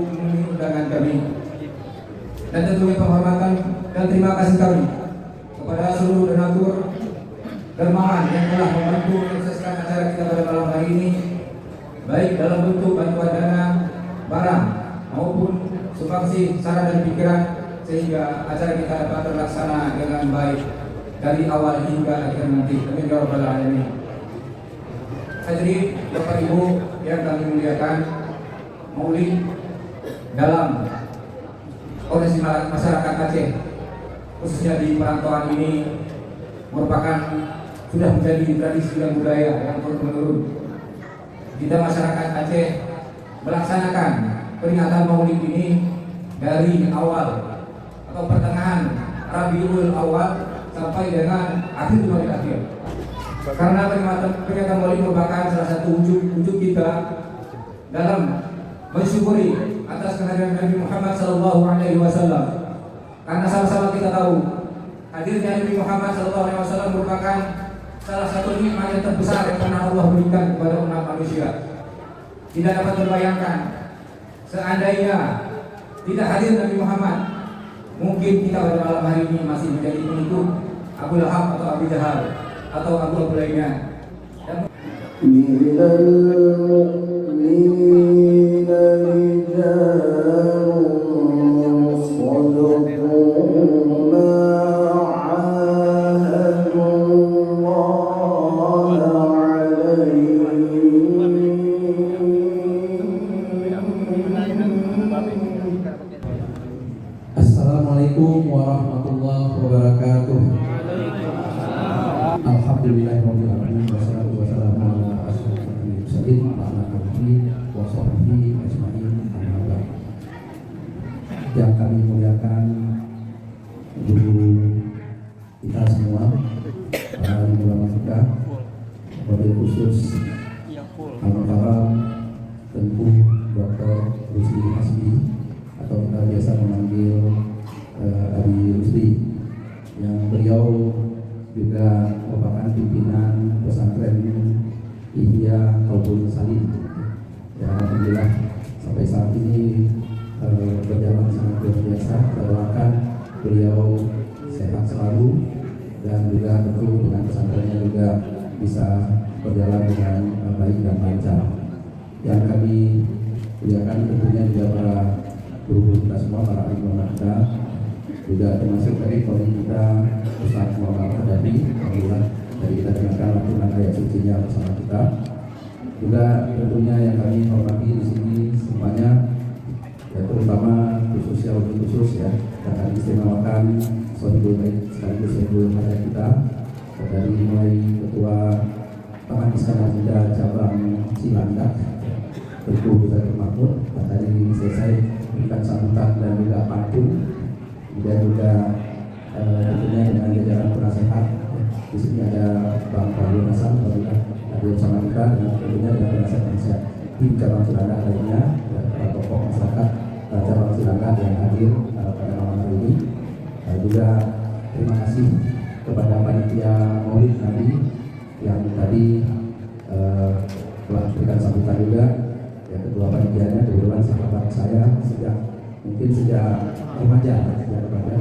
memenuhi undangan kami. Dan tentunya penghormatan dan terima kasih kami kepada seluruh donatur dermawan yang telah membantu menyukseskan acara kita pada malam hari ini, baik dalam bentuk bantuan dana, barang maupun sumbangsi saran dan pikiran, sehingga acara kita dapat terlaksana dengan baik dari awal hingga akhir nanti. Amin ya rabbal alamin. Hadirin Bapak Ibu yang kami muliakan, Maulid dalam kondisi masyarakat Aceh khususnya di perantauan ini merupakan sudah menjadi tradisi dan budaya yang terus-menerus. Kita masyarakat Aceh melaksanakan peringatan Maulid ini dari awal atau pertengahan Rabiul Awal sampai dengan akhir Jumadil Akhir. Karena peringatan Maulid merupakan salah satu wujud kita dalam mensyukuri atas kehadiran Nabi Muhammad SAW. Karena sama-sama kita tahu hadirnya Nabi Muhammad SAW merupakan salah satu nikmat yang terbesar yang pernah Allah berikan kepada umat manusia. Tidak dapat terbayangkan seandainya tidak hadir Nabi Muhammad, mungkin kita pada malam hari ini masih menjadi pengikut Abu Lahab atau Abu Jahal atau Abu lainnya. Assalamualaikum warahmatullahi wabarakatuh. Alhamdulillahirabbil alamin wassalatu wassalamu ala asyrofil mursalin wa ala alihi wa sahbihi ajmain. Amma ba'd. Yang kami muliakan guru kita semua, para ulama kita, wabil khusus Al-Mukarram Tengku Dr. Rusdi Hasbi atau kita biasa memanggil Abi Rusdi, yang beliau juga merupakan pimpinan pesantren Ihya Qaulul Salim. Ya, alhamdulillah sampai saat ini berjalan sangat luar biasa. Kita doakan beliau sehat selalu dan juga tentu dengan pesantrennya juga bisa berjalan dengan baik dan lancar. Yang kami muliakan tentunya juga para guru kita semua, para ulama kita, juga termasuk dari kami kita Ustaz Muhammad Hadapi. Alhamdulillah dari kita dengarkan lantunan ayat sucinya bersama kita. Juga tentunya yang kami hormati di sini semuanya, ya terutama khususnya untuk khusus ya, akan istimewakan Sohibul Bait sekaligus Sohibul Hayat kita, dari mulai Ketua Taman Iskandar Muda Cabang Cilandak, Tentu Ustaz Mahmud, tadi selesai berikan sambutan dan juga pantun. Dan juga tentunya dengan jajaran penasehat. Di sini ada Bang Fadil Hasan, hadir bersama kita, dan tentunya dengan penasehat tim cabang Cilandak lainnya, para tokoh masyarakat cabang Cilandak yang hadir pada malam hari ini. Juga terima kasih kepada panitia Maulid Nabi yang tadi telah memberikan sambutan juga. Ya, ketua panitianya kebetulan sahabat saya mungkin sejak remaja, kepada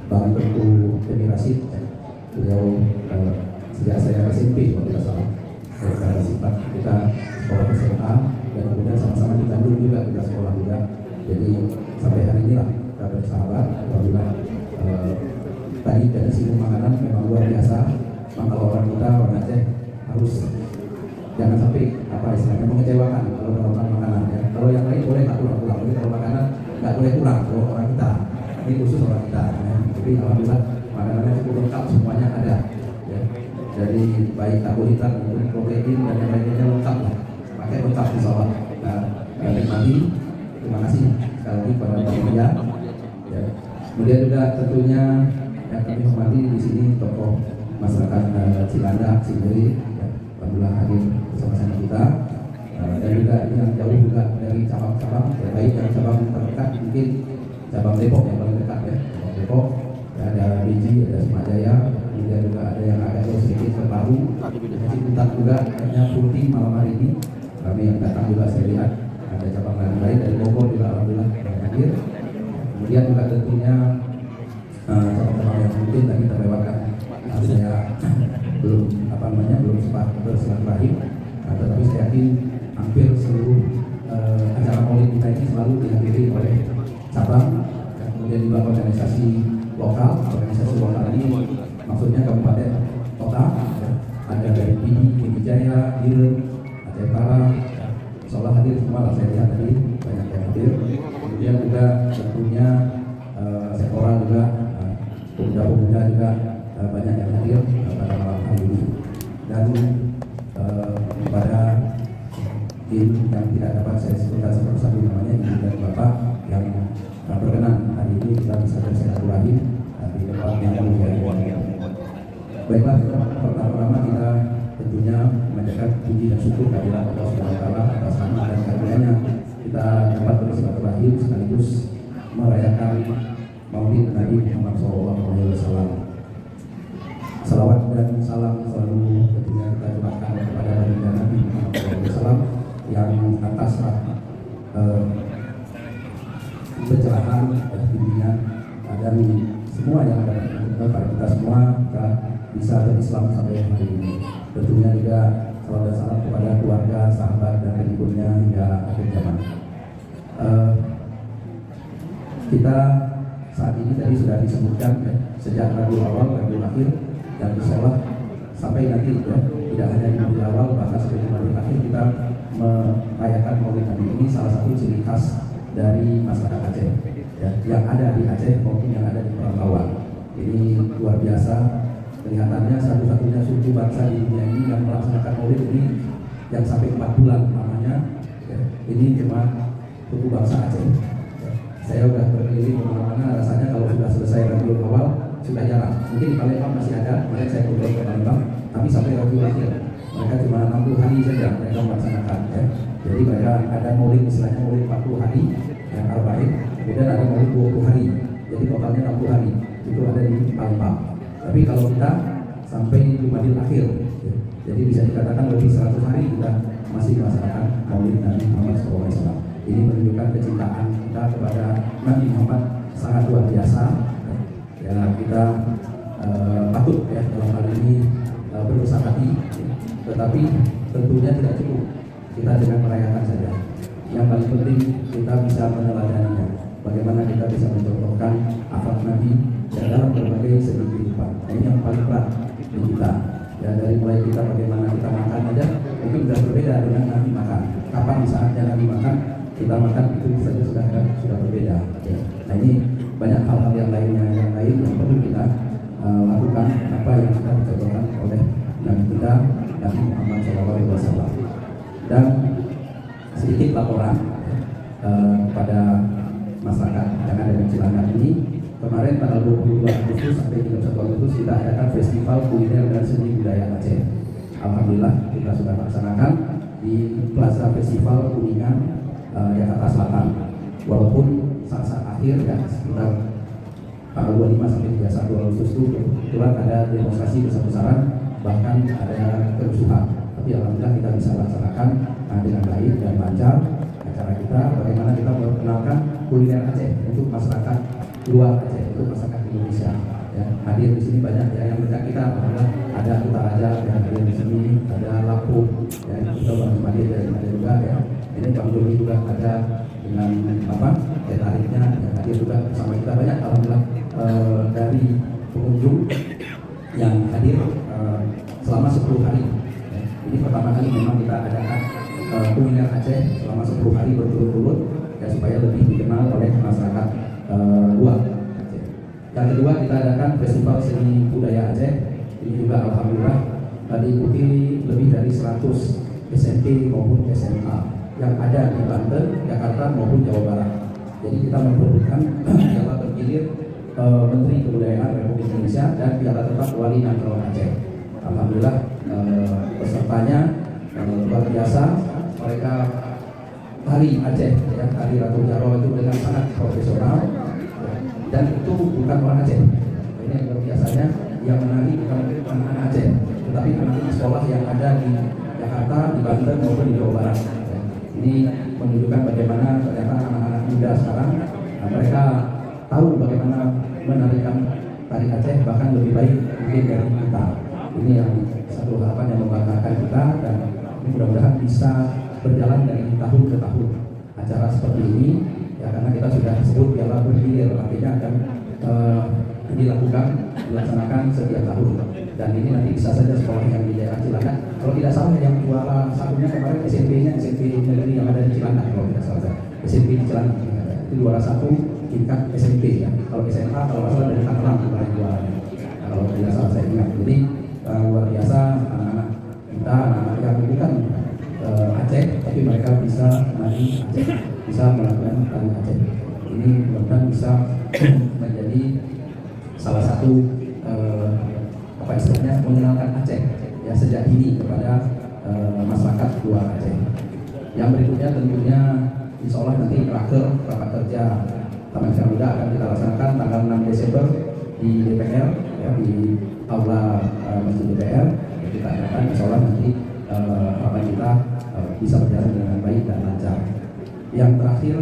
Bang Tengku Rasid, beliau sejak saya SMP kalau tidak salah, saya sifat kita sekolah SMA dan kemudian sama-sama di Bandung juga kita sekolah juga. Jadi sampai hari inilah kita bersahabat. Alhamdulillah. Tadi dari sini makanan memang luar biasa. Maka orang kita orang Aceh harus jangan sampai apa istilahnya mengecewakan kalau melakukan makanan ya. Kalau yang lain boleh tak pulang-pulang, tapi kalau makanan nggak boleh pulang kalau orang kita. Ini khusus orang kita. Ya. Jadi alhamdulillah makanannya cukup lengkap, semuanya ada. Ya. Jadi baik karbo hitam, protein dan yang lainnya lengkap lah. Pakai lengkap di bawah. Nah, nikmati. Terima kasih sekali lagi kepada panitia. Ya. Kemudian juga tentunya yang kami hormati di sini tokoh masyarakat Cilandak sendiri. Alhamdulillah hadir bersama-sama kita, dan juga yang jauh juga dari cabang-cabang, ya, baik yang cabang terdekat mungkin cabang Depok yang paling dekat ya, cabang Depok, ya, ada Biji, ada Semajaya, kemudian juga ada yang agak jauh sedikit ke Baru, Ciputat juga, hanya full team malam hari ini. Kami yang datang juga saya lihat ada cabang lain dari Bogor juga alhamdulillah hadir. Kemudian juga tentunya cabang-cabang yang mungkin tadi terlewatkan, saya belum sempat bersilaturahim, tetapi saya yakin hampir seluruh acara Maulid kita ini selalu dihadiri oleh cabang, kemudian juga organisasi lokal ini maksudnya kabupaten kota, ada dari Pidi Jaya, Direm, Aceh Utara, seolah hadir semua lah, saya lihat tadi banyak yang hadir. Kemudian juga tentunya Sekora juga, pemuda-pemuda juga banyak yang hadir pada malam hari ini. Dan pada tim yang tidak dapat saya sebutkan satu-satu namanya, ibu dan bapak yang berkenan hari ini kita bisa bersilaturahim di tempat yang mulia. Baiklah, pertama-tama kita tentunya memanjatkan puji dan syukur kehadirat Allah Subhanahu wa taala atas rahmat dan karunia-Nya kita dapat bersilaturahim sekaligus merayakan Maulid Nabi Muhammad SAW. Salawat dan salam selalu tentunya kita curahkan kepada baginda Nabi Muhammad SAW yang atas pencerahan dan bimbingan dan semua yang ada pada kita semua kita bisa berislam sampai hari ini. Tentunya juga salam dan salam kepada keluarga, sahabat dan pengikutnya hingga akhir zaman. Kita saat ini tadi sudah disebutkan sejak Rabiul Awal, Rabiul Akhir, dan insyaallah sampai nanti tidak hanya di Rabiul Awal, bahkan sampai di Rabiul Akhir kita merayakan Maulid Nabi ini salah satu ciri khas dari masyarakat Aceh yang ada di Aceh maupun yang ada di Perantauan. Ini luar biasa. Kelihatannya satu-satunya suku bangsa di dunia ini yang melaksanakan Maulid ini yang sampai 4 bulan namanya, ini cuma suku bangsa Aceh. Saya sudah berkeliling kemana-mana, rasanya kalau sudah selesai Rabiul Awal sudah jarang. Mungkin di Palembang masih ada, kemarin saya kembali ke Palembang, tapi sampai Rabiul Akhir mereka cuma 60 hari saja mereka melaksanakan. Jadi mereka ada Maulid, istilahnya Maulid 40 hari yang arba'in, kemudian ada Maulid 20 hari, jadi totalnya 60 hari itu ada di Palembang. Tapi kalau kita sampai Jumadil Akhir, jadi bisa dikatakan lebih 100 hari kita masih melaksanakan Maulid Nabi Muhammad SAW. Ini menunjukkan kecintaan kita kepada Nabi Muhammad sangat luar biasa. Ya, kita patut dalam hal ini berbesar hati, tetapi tentunya tidak cukup kita dengan merayakan saja. Yang paling penting kita bisa meneladaninya. Bagaimana kita bisa mencontohkan akhlak Nabi dalam berbagai segi kehidupan. Ini yang paling berat di kita. Ya, dari mulai kita bagaimana kita makan aja mungkin sudah berbeda dengan Nabi makan. Kapan saatnya Nabi makan, kita makan itu saja sudah berbeda. Ya. Nah, ini banyak hal-hal yang lainnya yang perlu kita lakukan, apa yang kita dicontohkan oleh Nabi kita Nabi Muhammad SAW. Dan sedikit laporan pada masyarakat yang ada di Cilandak ini. Kemarin tanggal 22 Agustus sampai 31 Agustus kita adakan Festival Kuliner dan Seni Budaya Aceh. Alhamdulillah kita sudah laksanakan di Plaza Festival Kuningan, Jakarta Selatan. Walaupun saat akhir ya sekitar tanggal 25 sampai 31 Agustus itu kebetulan ada demonstrasi besar-besaran, bahkan ada kerusuhan. Tapi alhamdulillah kita bisa laksanakan dengan baik dan lancar acara kita. Bagaimana kita memperkenalkan kuliner Aceh untuk masyarakat luar Aceh, untuk masyarakat Indonesia. Ya, hadir di sini banyak ya yang dekat kita, ada Utaraja yang hadir di sini, ada Lampung, ya kita hadir dari mana juga ya. Ini Bang Joni juga ada dengan tariknya yang hadir juga bersama kita banyak. Alhamdulillah dari pengunjung yang hadir selama 10 hari. Ya, ini pertama kali memang kita adakan kuliner Aceh selama 10 hari berturut-turut ya supaya lebih dikenal oleh masyarakat luar Aceh. Yang kedua kita adakan Festival Seni Budaya Aceh. Ini juga alhamdulillah diikuti lebih dari 100 SMP maupun SMA yang ada di Banten, Jakarta maupun Jawa Barat. Jadi kita memperebutkan piala bergilir Menteri Kebudayaan Republik Indonesia dan piala tetap Wali Nasional Aceh. Alhamdulillah pesertanya luar biasa. Mereka tari Aceh, ya, tari Ratu Jaro itu dengan sangat profesional dan itu bukan orang Aceh. Ini yang luar biasanya yang menari bukan anak Aceh, tetapi anak sekolah yang ada di Jakarta, di Banten maupun di Jawa Barat. Ini menunjukkan bagaimana ternyata anak-anak muda sekarang mereka tahu bagaimana menarikan tari Aceh bahkan lebih baik mungkin dari kita. Ini yang satu harapan yang membanggakan kita, dan mudah-mudahan bisa berjalan dari tahun ke tahun acara seperti ini ya, karena kita sudah sebut piala bergilir, artinya akan dilaksanakan setiap tahun. Dan ini nanti bisa saja sekolah yang di daerah Cilandak, kalau tidak salah yang juara satunya kemarin SMP-nya SMP negeri yang ada di Cilandak, kalau tidak salah SMP di Cilandak itu juara satu tingkat SMP ya. Kalau SMA kalau nggak salah dari Tangerang kemarin juaranya, kalau tidak salah saya ingat. Jadi luar biasa anak-anak kita, anak-anak yang bukan Aceh tapi mereka bisa nari Aceh, bisa melakukan tari Aceh. Ini mudah-mudahan bisa menjadi salah satu apa istilahnya mengenalkan Aceh ya sejak dini kepada masyarakat luar Aceh. Yang berikutnya tentunya insya Allah nanti rapat kerja Taman Islam Muda akan kita laksanakan tanggal 6 Desember di DPR ya, di aula Masjid DPR. Kita harapkan insya Allah nanti rapat kita bisa berjalan dengan baik dan lancar. Yang terakhir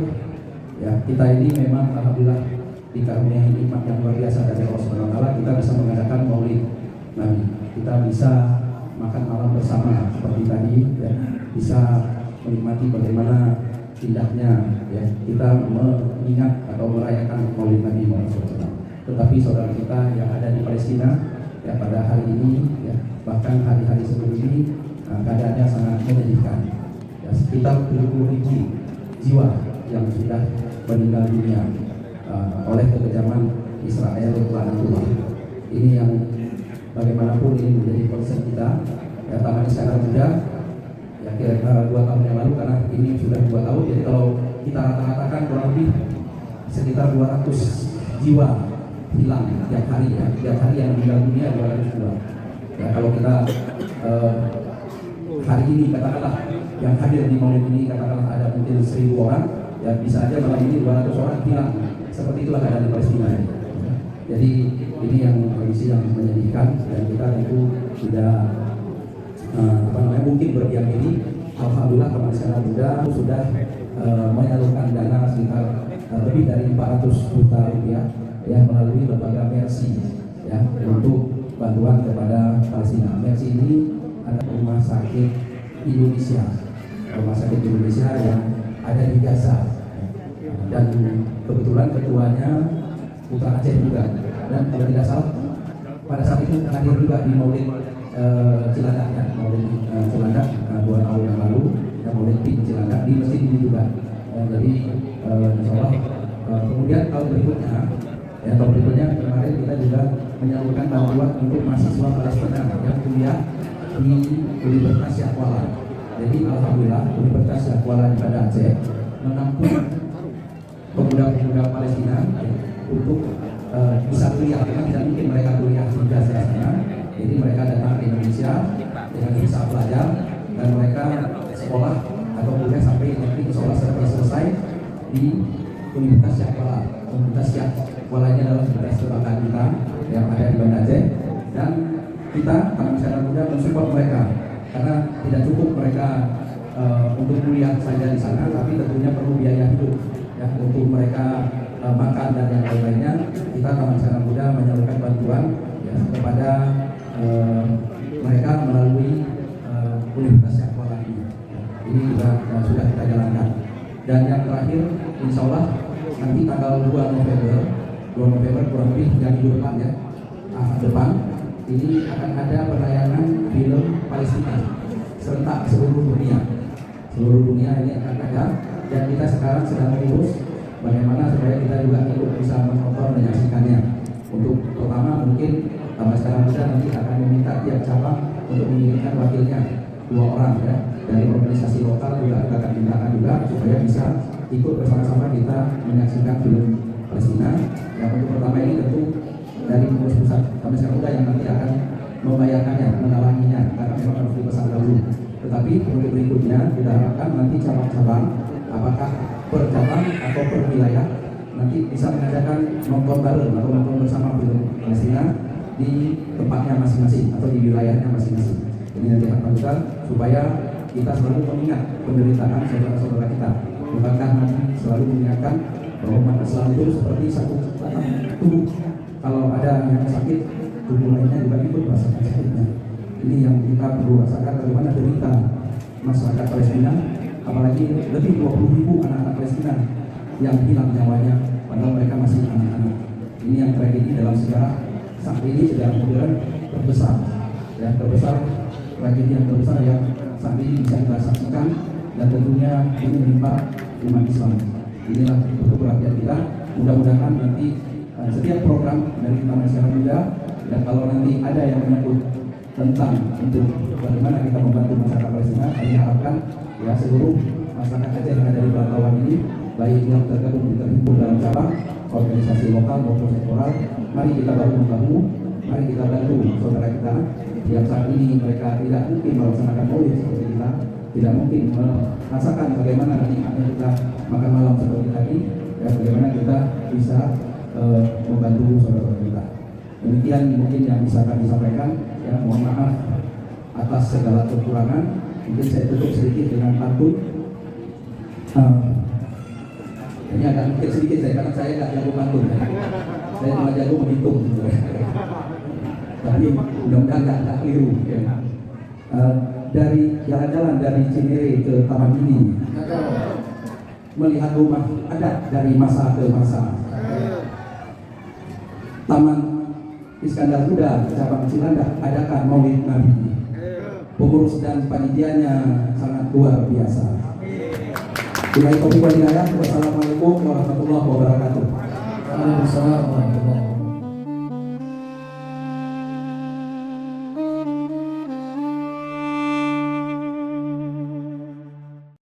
ya, kita ini memang alhamdulillah dikaruniai nikmat yang luar biasa dari Allah Subhanahu wa taala, kita bisa mengadakan Maulid Nabi. Kita bisa makan malam bersama seperti tadi ya, bisa menikmati bagaimana indahnya ya kita mengingat atau merayakan Maulid Nabi Muhammad SAW. Tetapi saudara kita yang ada di Palestina ya pada hari ini ya, bahkan hari-hari sebelum ini keadaannya sangat menyedihkan ya, sekitar 70.000 jiwa yang sudah meninggal dunia oleh kekejaman Israel laknatullah. Ini yang bagaimanapun ini menjadi concern kita ya, Taman Islam Muda ya, kira-kira 2 tahun yang lalu, karena ini sudah 2 tahun, jadi kalau kita rata-ratakan kurang lebih sekitar 200 jiwa hilang tiap hari ya, tiap hari yang meninggal dunia 200 jiwa ya. Kalau kita hari ini katakanlah yang hadir di Maulid ini katakanlah ada mungkin 1.000 orang ya, bisa aja malam ini 200 orang hilang. Seperti itulah keadaan di Palestina ya. Jadi ini yang kondisi yang menyedihkan, dan kita tentu tidak mungkin berdiam diri. Alhamdulillah Taman Islam Muda sudah menyalurkan dana sekitar lebih dari 400 juta rupiah ya, melalui lembaga Mercy ya, untuk bantuan kepada Palestina. Mercy ini ada rumah sakit Indonesia yang ada di Gaza, dan kebetulan ketuanya putra Aceh juga, dan kalau tidak salah pada saat itu hadir juga di Maulid Cilandak ya, Maulid Cilandak 2 tahun yang lalu ya, Maulid di Cilandak di masjid ini juga jadi insya Allah kemudian tahun berikutnya kemarin kita juga menyalurkan bantuan untuk mahasiswa Palestina yang kuliah di Universitas Syahkuala. Jadi alhamdulillah Universitas Syahkuala di Banda Aceh menampung pemuda-pemuda Palestina ya, untuk bisa kuliah, karena tidak mungkin mereka kuliah di Gaza sana. Jadi mereka datang ke Indonesia dengan bisa belajar, dan mereka sekolah atau kuliah sampai nanti insya Allah selesai di Universitas Syahkuala. Universitas Syahkuala ini adalah universitas terbangga kita yang ada di Banda Aceh, dan kita Taman Islam Muda mensupport mereka karena tidak cukup mereka untuk kuliah saja di sana, tapi tentunya perlu biaya hidup ya, untuk mereka makan dan yang lain-lainnya. Kita Taman Islam Muda menyalurkan bantuan ya, kepada mereka melalui Universitas Syahkuala ini. Ini juga sudah kita jalankan. Dan yang terakhir, insya Allah nanti tanggal 2 November kurang lebih yang minggu depan ya, depan ini akan ada penayangan film Palestina serentak seluruh dunia ini akan ada, dan kita sekarang sedang mengurus bagaimana supaya kita juga ikut bisa menonton dan menyaksikannya. Untuk pertama mungkin Taman Islam Muda nanti akan meminta tiap cabang untuk mengirimkan wakilnya 2 orang ya, dari organisasi lokal juga kita akan mintakan juga supaya bisa ikut bersama-sama kita menyaksikan film Palestina. Yang untuk pertama ini tentu dari pengurus pusat Taman Islam Muda yang nanti akan membayarkannya, menalanginya, karena memang harus dipesan dahulu. Tetapi untuk berikutnya kita harapkan nanti cabang-cabang, apakah per cabang atau per wilayah, nanti bisa mengadakan nonton bareng atau nonton bersama film Palestina di tempatnya masing-masing atau di wilayahnya masing-masing. Ini nanti akan kita supaya kita selalu mengingat penderitaan saudara-saudara kita mengingatkan bahwa umat Islam itu seperti satu tubuh. Kalau ada yang sakit, tubuh lainnya juga ikut merasakan sakitnya. Ini yang kita perlu rasakan, bagaimana derita masyarakat Palestina, apalagi lebih 20.000 anak-anak Palestina yang hilang nyawanya, padahal mereka masih anak-anak. Ini yang tragedi dalam sejarah saat ini, sejarah modern terbesar, ya, tragedi yang terbesar yang saat ini bisa kita saksikan, dan tentunya ini menimpa umat Islam. Inilah bentuk perhatian kita. Mudah-mudahan nanti setiap program dari Taman Sejarah Muda, dan kalau nanti ada yang menyebut tentang untuk bagaimana kita membantu masyarakat Palestina, kami harapkan ya seluruh masyarakat Aceh yang ada di perantauan ini, baik yang tergabung terhimpun dalam cabang, organisasi lokal maupun sektoral, mari kita bahu-membahu, mari kita bantu saudara kita yang saat ini mereka tidak mungkin melaksanakan maulid seperti kita, tidak mungkin merasakan bagaimana nikmatnya kita makan malam seperti tadi, ya bagaimana kita bisa membantu saudara-saudara kita. Demikian mungkin yang bisa kami sampaikan. Ya, mohon maaf atas segala kekurangan. Mungkin saya tutup sedikit dengan pantun. Ini agak mungkin sedikit saya, karena saya nggak jago pantun. Ya. Saya cuma jago menghitung. Tapi mudah-mudahan nggak keliru. Ya. Dari jalan-jalan dari Cinere ke Taman ini, melihat rumah adat dari masa ke masa. Taman Iskandar Muda, cabang Cilandak, adakan Maulid Nabi. Pengurus dan panitianya sangat luar biasa. Wassalamualaikum warahmatullahi wabarakatuh. Waalaikumsalam.